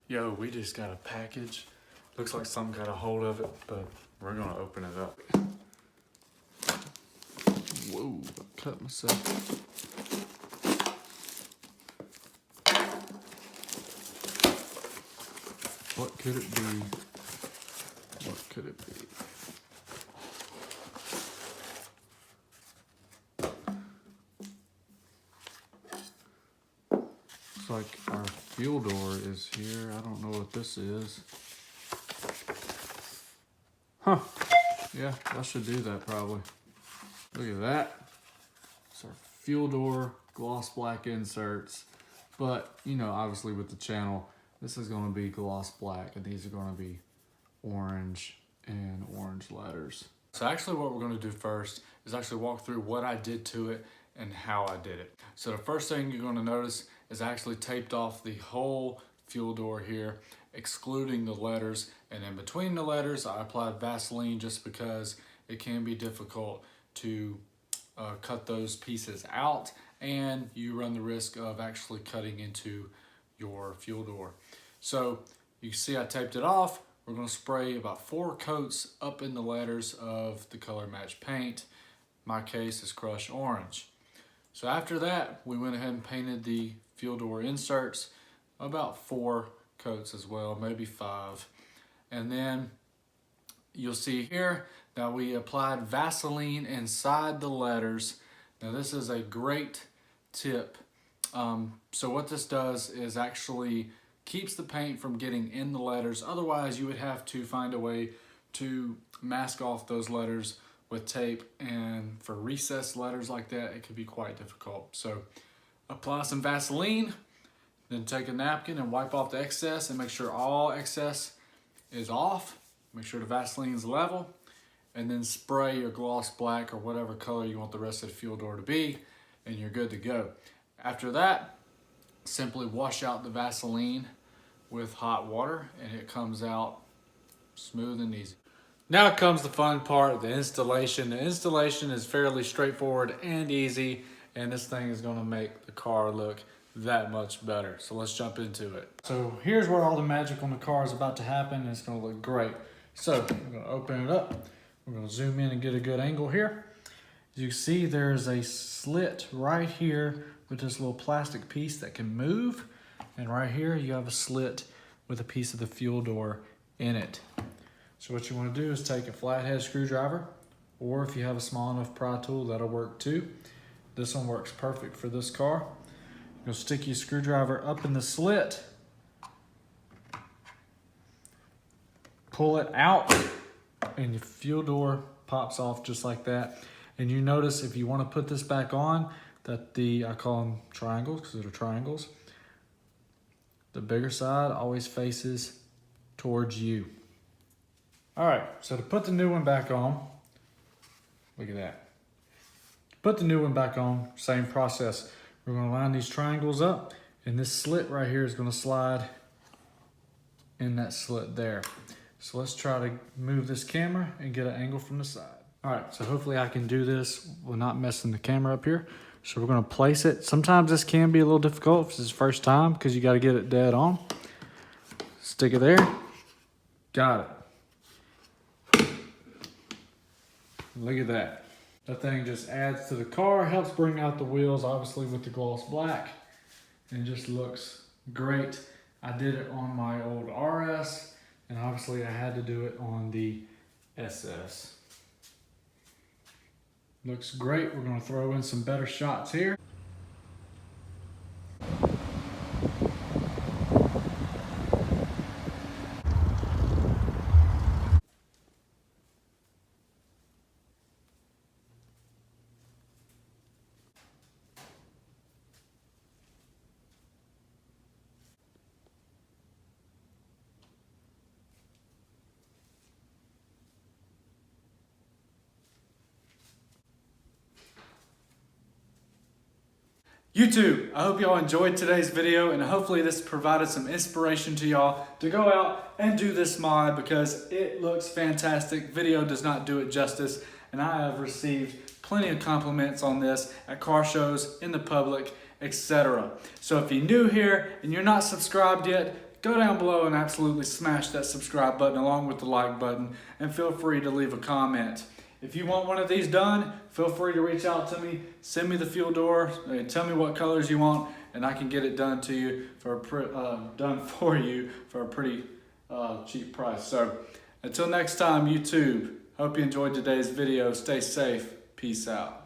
Yo, we just got a package. Looks like something got a hold of it, but we're gonna open it up. Whoa, I cut myself. What could it be? What could it be? Looks like our fuel door is here. I don't know what this is. Huh. Yeah, I should do that probably. Look at that. It's our fuel door gloss black inserts. But, you know, obviously with the channel, this is going to be gloss black and these are going to be orange and orange letters. So actually what we're going to do first is actually walk through what I did to it and how I did it. So the first thing you're going to notice is I actually taped off the whole fuel door here, excluding the letters, and in between the letters I applied Vaseline just because it can be difficult to cut those pieces out, and you run the risk of actually cutting into your fuel door. So you can see I taped it off. We're going to spray about 4 coats up in the letters of the color match paint. My case is crushed orange. So after that, we went ahead and painted the fuel door inserts, about 4 coats as well, maybe 5. And then you'll see here that we applied Vaseline inside the letters. Now this is a great tip. So what this does is actually keeps the paint from getting in the letters. Otherwise you would have to find a way to mask off those letters with tape, and for recessed letters like that it could be quite difficult. So apply some Vaseline, then take a napkin and wipe off the excess and make sure all excess is off. Make sure the Vaseline is level, and then spray your gloss black or whatever color you want the rest of the fuel door to be, and you're good to go. After that, simply wash out the Vaseline with hot water and it comes out smooth and easy. Now comes the fun part, the installation. The installation is fairly straightforward and easy, and this thing is gonna make the car look that much better. So let's jump into it. So here's where all the magic on the car is about to happen, and it's gonna look great. So I'm gonna open it up. We're gonna zoom in and get a good angle here. As you can see, there's a slit right here with this little plastic piece that can move. And right here, you have a slit with a piece of the fuel door in it. So what you wanna do is take a flathead screwdriver, or if you have a small enough pry tool, that'll work too. This one works perfect for this car. You'll stick your screwdriver up in the slit, pull it out, and your fuel door pops off just like that. And you notice if you want to put this back on, that I call them triangles because they're triangles, the bigger side always faces towards you. All right, so to put the new one back on, look at that. Put the new one back on, same process. We're gonna line these triangles up, and this slit right here is gonna slide in that slit there. So let's try to move this camera and get an angle from the side. All right, so hopefully I can do this while not messing the camera up here. So we're gonna place it. Sometimes this can be a little difficult if it's the first time because you gotta get it dead on. Stick it there, got it. Look at that. That thing just adds to the car, helps bring out the wheels, obviously with the gloss black, and just looks great. I did it on my old RS, and obviously I had to do it on the SS. Looks great. We're gonna throw in some better shots here. YouTube, I hope y'all enjoyed today's video, and hopefully this provided some inspiration to y'all to go out and do this mod because it looks fantastic. Video does not do it justice, and I have received plenty of compliments on this at car shows, in the public, etc. So if you're new here and you're not subscribed yet, go down below and absolutely smash that subscribe button along with the like button, and feel free to leave a comment. If you want one of these done, feel free to reach out to me, send me the fuel door, tell me what colors you want, and I can get it done to you for a pretty cheap price. So until next time, YouTube, hope you enjoyed today's video. Stay safe. Peace out.